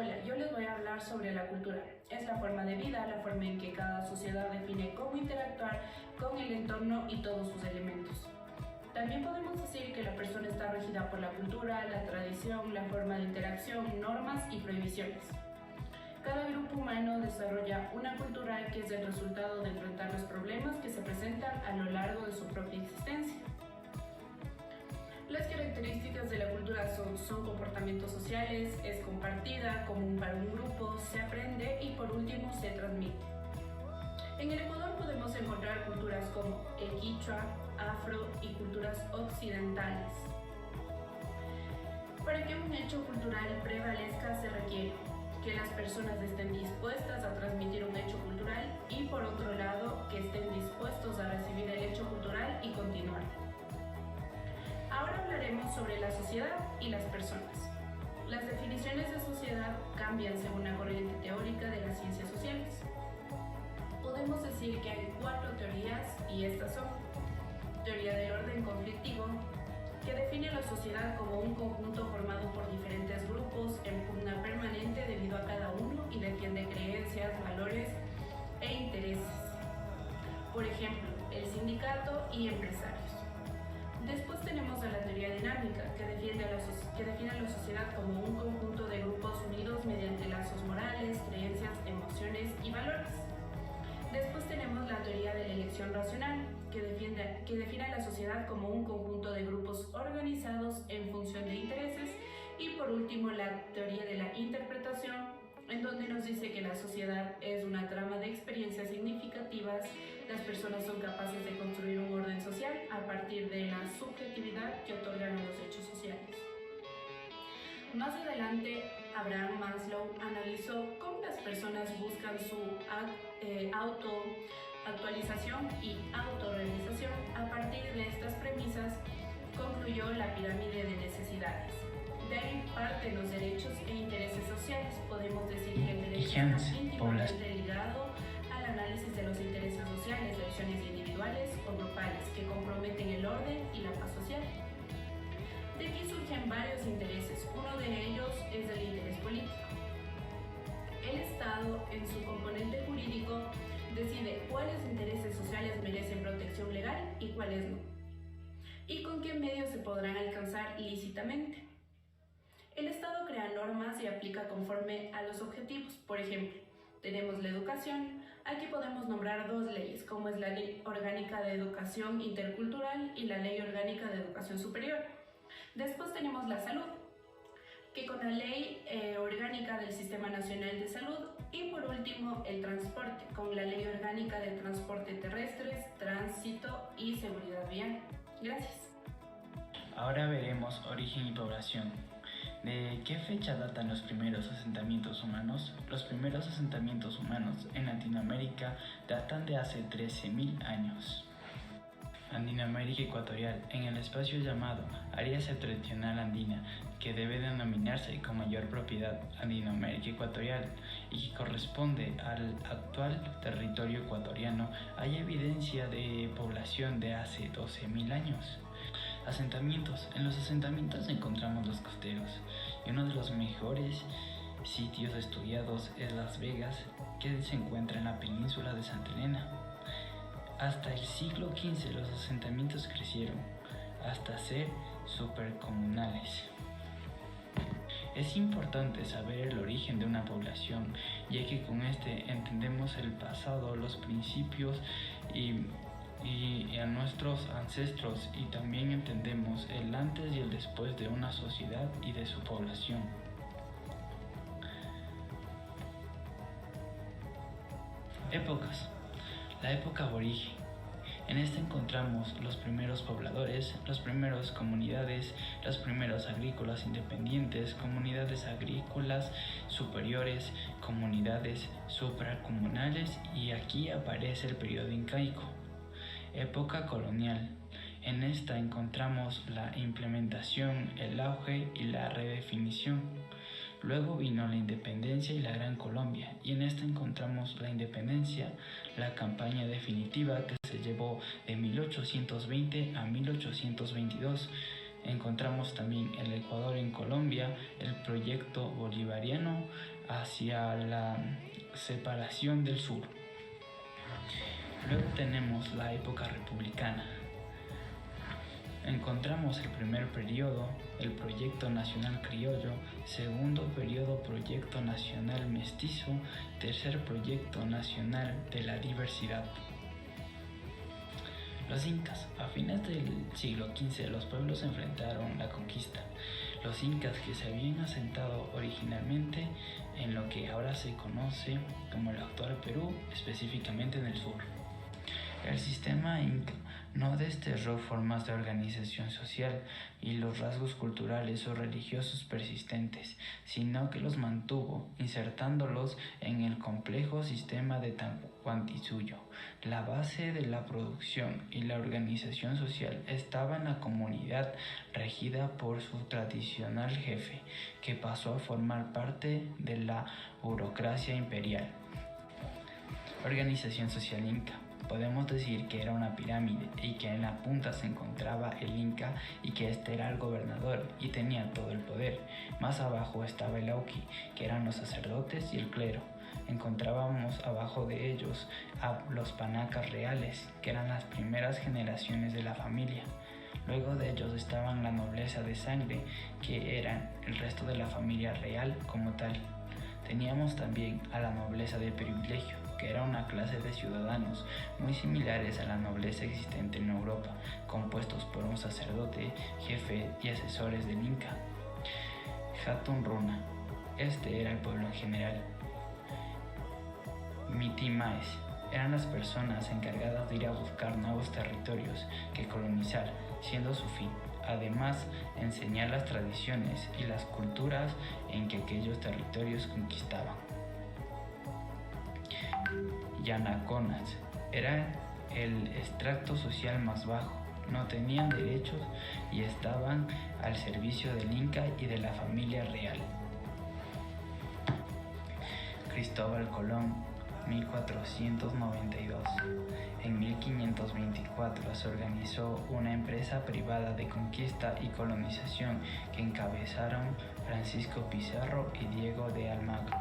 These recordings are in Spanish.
Hola, yo les voy a hablar sobre la cultura. Es la forma de vida, la forma en que cada sociedad define cómo interactuar con el entorno y todos sus elementos. También podemos decir que la persona está regida por la cultura, la tradición, la forma de interacción, normas y prohibiciones. Cada grupo humano desarrolla una cultura que es el resultado de enfrentar los problemas que se presentan a lo largo de su propia existencia. Las características de la cultura son comportamientos sociales, es compartida, común para un grupo, se aprende y por último se transmite. En el Ecuador podemos encontrar culturas como el quichua, afro y culturas occidentales. Para que un hecho cultural prevalezca se requiere que las personas estén dispuestas a transmitir un hecho cultural y por otro lado que estén dispuestos a recibir el hecho cultural y continuar. Ahora hablaremos sobre la sociedad y las personas. Las definiciones de sociedad cambian según la corriente teórica de las ciencias sociales. Podemos decir que hay 4 teorías y estas son: teoría del orden conflictivo, que define a la sociedad como un conjunto formado por diferentes grupos en pugna permanente debido a cada uno y defiende creencias, valores e intereses. Por ejemplo, el sindicato y empresarios. Después tenemos a la teoría dinámica, que define a la sociedad como un conjunto de grupos unidos mediante lazos morales, creencias, emociones y valores. Después tenemos la teoría de la elección racional, que define a la sociedad como un conjunto de grupos organizados en función de intereses. Y por último, la teoría de la interpretación, en donde nos dice que la sociedad es una trama de experiencias significativas. Las personas son capaces de construir un orden social a partir de la subjetividad que otorgan a los hechos sociales. Más adelante, Abraham Maslow analizó cómo las personas buscan su autoactualización y autorrealización. A partir de estas premisas, concluyó la pirámide de necesidades. De ahí parten los derechos e intereses sociales. Podemos decir que el derecho está íntimamente ligado al análisis de los intereses sociales, de acciones individuales o grupales que comprometen el orden y la paz social. De aquí surgen varios intereses. Uno de ellos es el interés político. El Estado, en su componente jurídico, decide cuáles intereses sociales merecen protección legal y cuáles no, y con qué medios se podrán alcanzar lícitamente. El Estado crea normas y aplica conforme a los objetivos. Por ejemplo, tenemos la educación. Aquí podemos nombrar 2 leyes, como es la Ley Orgánica de Educación Intercultural y la Ley Orgánica de Educación Superior. Después tenemos la salud, que con la Ley Orgánica del Sistema Nacional de Salud. Y por último, el transporte, con la Ley Orgánica de Transporte Terrestres, Tránsito y Seguridad Vial. Gracias. Ahora veremos origen y población. ¿De qué fecha datan los primeros asentamientos humanos? Los primeros asentamientos humanos en Latinoamérica datan de hace 13.000 años. Andinoamérica Ecuatorial, en el espacio llamado Área Septentrional Andina, que debe denominarse con mayor propiedad Andinoamérica Ecuatorial y que corresponde al actual territorio ecuatoriano, hay evidencia de población de hace 12.000 años. Asentamientos. En los asentamientos encontramos los costeros y uno de los mejores sitios estudiados es Las Vegas, que se encuentra en la península de Santa Elena. Hasta el siglo XV los asentamientos crecieron hasta ser supercomunales. Es importante saber el origen de una población, ya que con este entendemos el pasado, los principios y a nuestros ancestros, y también entendemos el antes y el después de una sociedad y de su población. Épocas. La época aborigen. En esta encontramos los primeros pobladores, las primeras comunidades, los primeros agrícolas independientes, comunidades agrícolas superiores, comunidades supracomunales, y aquí aparece el periodo incaico. Época colonial. En esta encontramos la implementación, el auge y la redefinición. Luego vino la independencia y la Gran Colombia, y en esta encontramos la independencia, la campaña definitiva que se llevó de 1820 a 1822. Encontramos también el Ecuador en Colombia, el proyecto bolivariano hacia la separación del sur. Luego tenemos la época republicana. Encontramos el primer periodo, el Proyecto Nacional Criollo, segundo periodo Proyecto Nacional Mestizo, tercer Proyecto Nacional de la Diversidad. Los incas. A fines del siglo XV los pueblos enfrentaron la conquista. Los incas, que se habían asentado originalmente en lo que ahora se conoce como el actual Perú, específicamente en el sur. El sistema inca no desterró formas de organización social y los rasgos culturales o religiosos persistentes, sino que los mantuvo, insertándolos en el complejo sistema de Tahuantinsuyo. La base de la producción y la organización social estaba en la comunidad, regida por su tradicional jefe, que pasó a formar parte de la burocracia imperial. Organización social inca. Podemos decir que era una pirámide y que en la punta se encontraba el inca y que este era el gobernador y tenía todo el poder. Más abajo estaba el auqui, que eran los sacerdotes y el clero. Encontrábamos abajo de ellos a los panacas reales, que eran las primeras generaciones de la familia. Luego de ellos estaban la nobleza de sangre, que eran el resto de la familia real como tal. Teníamos también a la nobleza de privilegio, que era una clase de ciudadanos muy similares a la nobleza existente en Europa, compuestos por un sacerdote, jefe y asesores del Inca. Hatun Runa. Este era el pueblo en general. Mitimaes. Eran las personas encargadas de ir a buscar nuevos territorios que colonizar, siendo su fin. Además, enseñar las tradiciones y las culturas en que aquellos territorios conquistaban. Yanaconas. Era el extracto social más bajo, no tenían derechos y estaban al servicio del Inca y de la familia real. Cristóbal Colón, 1492. En 1524 se organizó una empresa privada de conquista y colonización que encabezaron Francisco Pizarro y Diego de Almagro.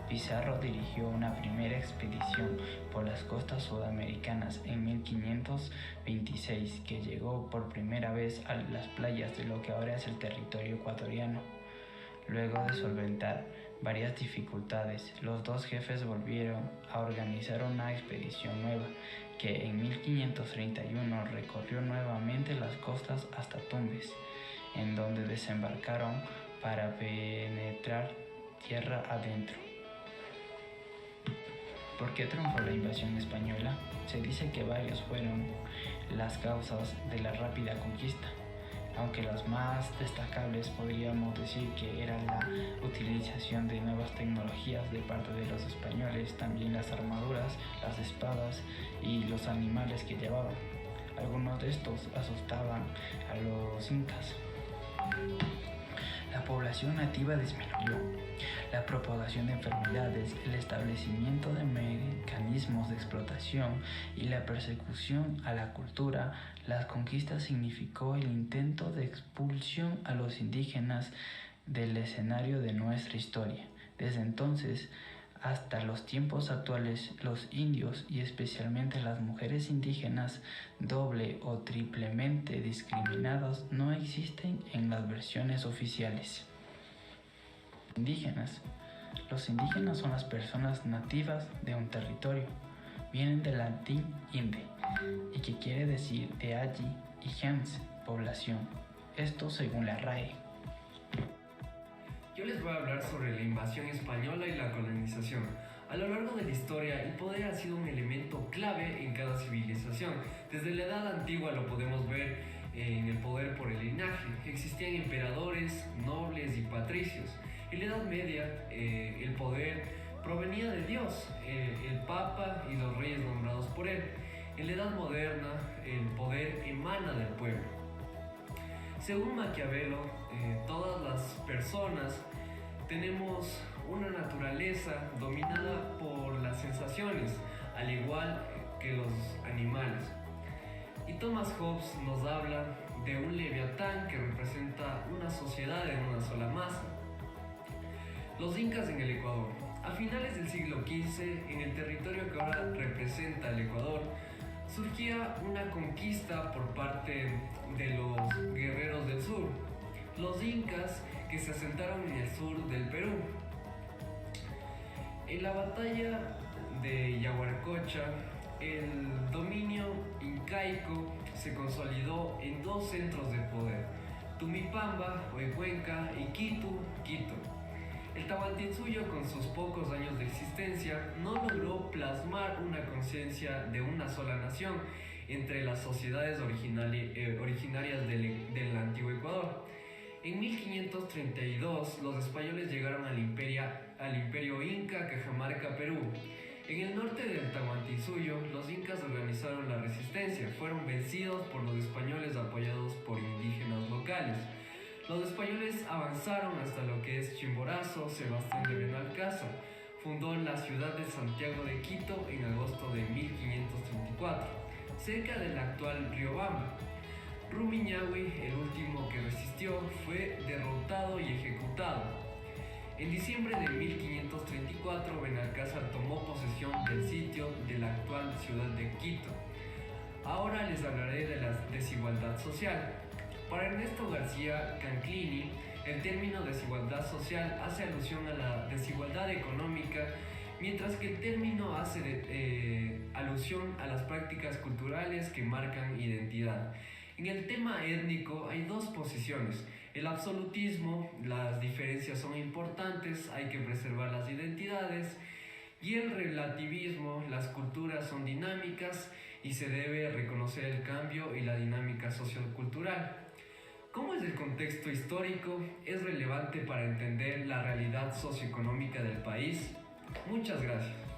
Pizarro dirigió una primera expedición por las costas sudamericanas en 1526, que llegó por primera vez a las playas de lo que ahora es el territorio ecuatoriano. Luego de solventar varias dificultades, los dos jefes volvieron a organizar una expedición nueva, que en 1531 recorrió nuevamente las costas hasta Tumbes, en donde desembarcaron para penetrar tierra adentro. ¿Por qué triunfó la invasión española? Se dice que varios fueron las causas de la rápida conquista, aunque las más destacables podríamos decir que era la utilización de nuevas tecnologías de parte de los españoles, también las armaduras, las espadas y los animales que llevaban. Algunos de estos asustaban a los incas. La población nativa disminuyó. La propagación de enfermedades, el establecimiento de mecanismos de explotación y la persecución a la cultura. Las conquistas significó el intento de expulsión a los indígenas del escenario de nuestra historia. Desde entonces hasta los tiempos actuales, los indios y especialmente las mujeres indígenas, doble o triplemente discriminadas, no existen en las versiones oficiales. Indígenas. Los indígenas son las personas nativas de un territorio. Vienen del latín inde, y que quiere decir de allí, y gens, población. Esto según la RAE. Yo les voy a hablar sobre la invasión española y la colonización. A lo largo de la historia, el poder ha sido un elemento clave en cada civilización. Desde la Edad Antigua lo podemos ver en el poder por el linaje. Existían emperadores, nobles y patricios. En la Edad Media, el poder provenía de Dios, el Papa y los reyes nombrados por él. En la Edad Moderna, el poder emana del pueblo. Según Maquiavelo, todas las personas tenemos una naturaleza dominada por las sensaciones, al igual que los animales. Y Thomas Hobbes nos habla de un leviatán que representa una sociedad en una sola masa. Los incas en el Ecuador. A finales del siglo XV, en el territorio que ahora representa el Ecuador, surgía una conquista por parte de los guerreros del sur, los incas, que se asentaron en el sur del Perú. En la batalla de Yaguaracocha, el dominio incaico se consolidó en dos centros de poder: Tumipamba o Cuenca y Quito. El Tahuantinsuyo, con sus pocos años de existencia, no logró plasmar una conciencia de una sola nación entre las sociedades originarias del antiguo Ecuador. En 1532, los españoles llegaron al imperio Inca, Cajamarca, Perú. En el norte del Tahuantinsuyo, los incas organizaron la resistencia. Fueron vencidos por los españoles apoyados por indígenas locales. Los españoles avanzaron hasta lo que es Chimborazo. Sebastián de Benalcázar fundó la ciudad de Santiago de Quito en agosto de 1534, cerca del actual Riobamba. Rumiñahui, el último que resistió, fue derrotado y ejecutado. En diciembre de 1534, Benalcázar tomó posesión del sitio de la actual ciudad de Quito. Ahora les hablaré de la desigualdad social. Para Ernesto García Canclini, el término desigualdad social hace alusión a la desigualdad económica, mientras que el término hace alusión a las prácticas culturales que marcan identidad. En el tema étnico hay dos posiciones: el absolutismo, las diferencias son importantes, hay que preservar las identidades; y el relativismo, las culturas son dinámicas y se debe reconocer el cambio y la dinámica sociocultural. ¿Cómo es el contexto histórico? ¿Es relevante para entender la realidad socioeconómica del país? Muchas gracias.